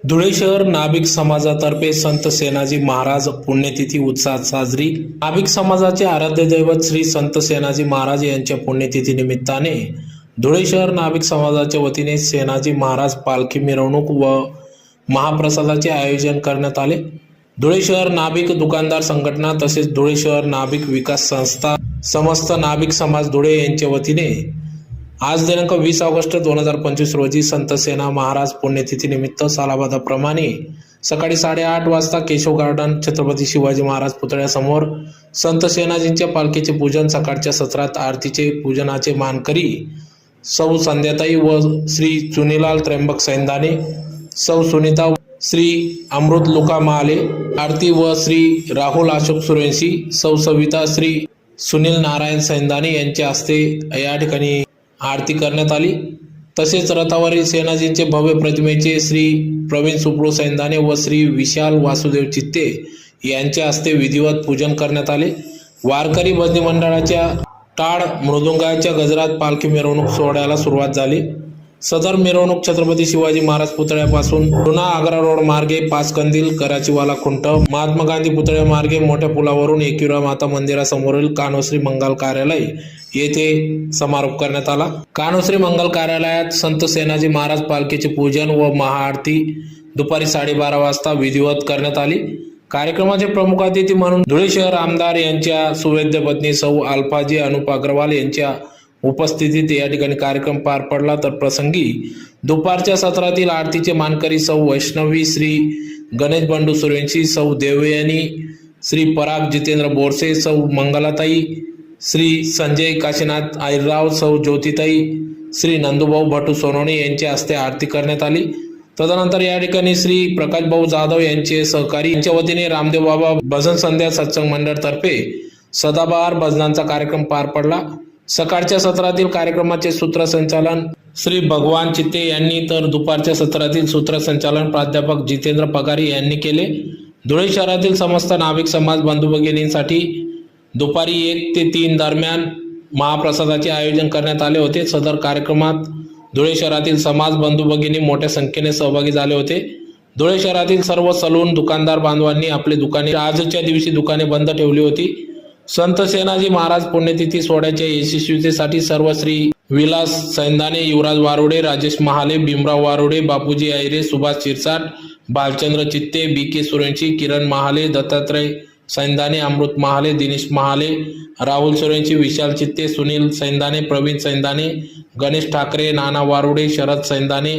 धुळे शहर नाभिक समाजातर्फे संत सेनाजी महाराज पुण्यतिथी उत्साहात साजरी। नाभिक समाजाचे आराध्य दैवत श्री संत सेनाजी महाराज यांच्या पुण्यतिथी निमित्ताने धुळे शहर नाभिक समाजाच्या वतीने सेनाजी महाराज पालखी मिरवणूक व महाप्रसादाचे आयोजन करण्यात आले। धुळे शहर नाभिक दुकानदार संघटना तसेच धुळे शहर नाभिक विकास संस्था समस्त नाभिक समाज धुळे यांच्या वतीने आज दिनांक 20 ऑगस्ट 2025 रोजी संत सेना महाराज पुण्यतिथी निमित्त सालाबादाप्रमाणे सकाळी 8:30 वाजता केशव गार्डन छत्रपती शिवाजी महाराज पुतळ्यासमोर संत सेनाजींच्या पालखीचे पूजन, सकाळच्या सत्रात आरतीचे पूजनाचे मानकरी सौ संध्याताई व श्री चुनीलाल त्र्यंबक सैंदाने, सौ सुनीता श्री अमृत लुका महाले आरती व श्री राहुल अशोक सूर्यवंशी, सौ सविता श्री सुनील नारायण सैंदाने यांच्या हस्ते या ठिकाणी आरती करण्यात आली। तसेच रथावरील सेनाजींचे भव्य प्रतिमेचे श्री प्रवीण सुप्रो सैंदाने व श्री विशाल वासुदेव चित्ते यांच्या हस्ते विधिवत पूजन करण्यात आले। वारकरी भजनी मंडळाच्या टाळ मृदुंगाच्या गजरात पालखी मिरवणूक सोहळ्याला सुरुवात झाली। सदर मिरवणूक छत्रपती शिवाजी महाराज पुतळ्यापासून जुना आग्रा रोड मार्गे पाचकंदील कराचीवाला खुंट महात्मा गांधी पुतळ्या मार्गे मोठ्या पुलावरून एकविरा माता मंदिरासमोरील कान्होश्री मंगल कार्यालय येथे समारोप करण्यात आला। कान्होश्री मंगल कार्यालयात संत सेनाजी महाराज पालखीचे पूजन व महाआरती दुपारी 12:30 वाजता विधिवत करण्यात आली। कार्यक्रमाचे प्रमुख अतिथी म्हणून धुळे शहर आमदार यांच्या सुवेद्य पत्नी सौ अल्फाजी अनुप अग्रवाल यांच्या उपस्थितीत या ठिकाणी कार्यक्रम पार पडला। तर प्रसंगी दुपारच्या सत्रातील आरतीचे मानकरी सौ वैष्णवी श्री गणेश बंडू सूर्यवंशी, सौ देवयानी श्री पराग जितेंद्र बोरसे, सौ मंगलाताई श्री संजय काशीनाथ आईरराव, सौ ज्योतिताई श्री नंदूभाऊ भटू सोनवणे यांच्या हस्ते आरती करण्यात आली। तदनंतर या ठिकाणी श्री प्रकाशभाऊ जाधव यांचे सहकारी यांच्या वतीने रामदेव बाबा भजन संध्या सत्संग मंडळ तर्फे सदाबहार भजनांचा कार्यक्रम पार पडला। सकाळच्या सत्रातील कार्यक्रमाचे सूत्रसंचालन श्री भगवान चित्ते यांनी तर दुपारच्या सत्रातील सूत्रसंचालन प्राध्यापक जितेंद्र पगारी यांनी केले। धुळे शहरातील समस्त नाभिक समाज बंधू भगिनींसाठी दुपारी 1 ते 3 दरम्यान महाप्रसादाचे आयोजन करण्यात आले होते। सदर कार्यक्रमात धुळे शहरातील समाज बंधू भगिनी मोठ्या संख्येने सहभागी झाले होते। धुळे शहरातील सर्व सलून दुकानदार बांधवांनी आपली दुकाने आजच्या दिवशी दुकाने बंद ठेवली होती। संत सेनाजी महाराज पुण्यतिथी सोहळ्याच्या यशस्वीतेसाठी सर्व श्री विलास सैंदाने, युवराज वारुडे, राजेश महाले, भीमराव वारुडे, बापूजी आयरे, सुभाष शिरसाट, भालचंद्र चित्ते, BK सूर्यवंशी, किरण महाले, दत्तात्रय सैंदाने, अमृत महाले, दिनेश महाले, राहुल सूर्यवंशी, विशाल चित्ते, सुनील सैंदाने, प्रवीण सैंदाने, गणेश ठाकरे, नाना वारुडे, शरद सैंदाने,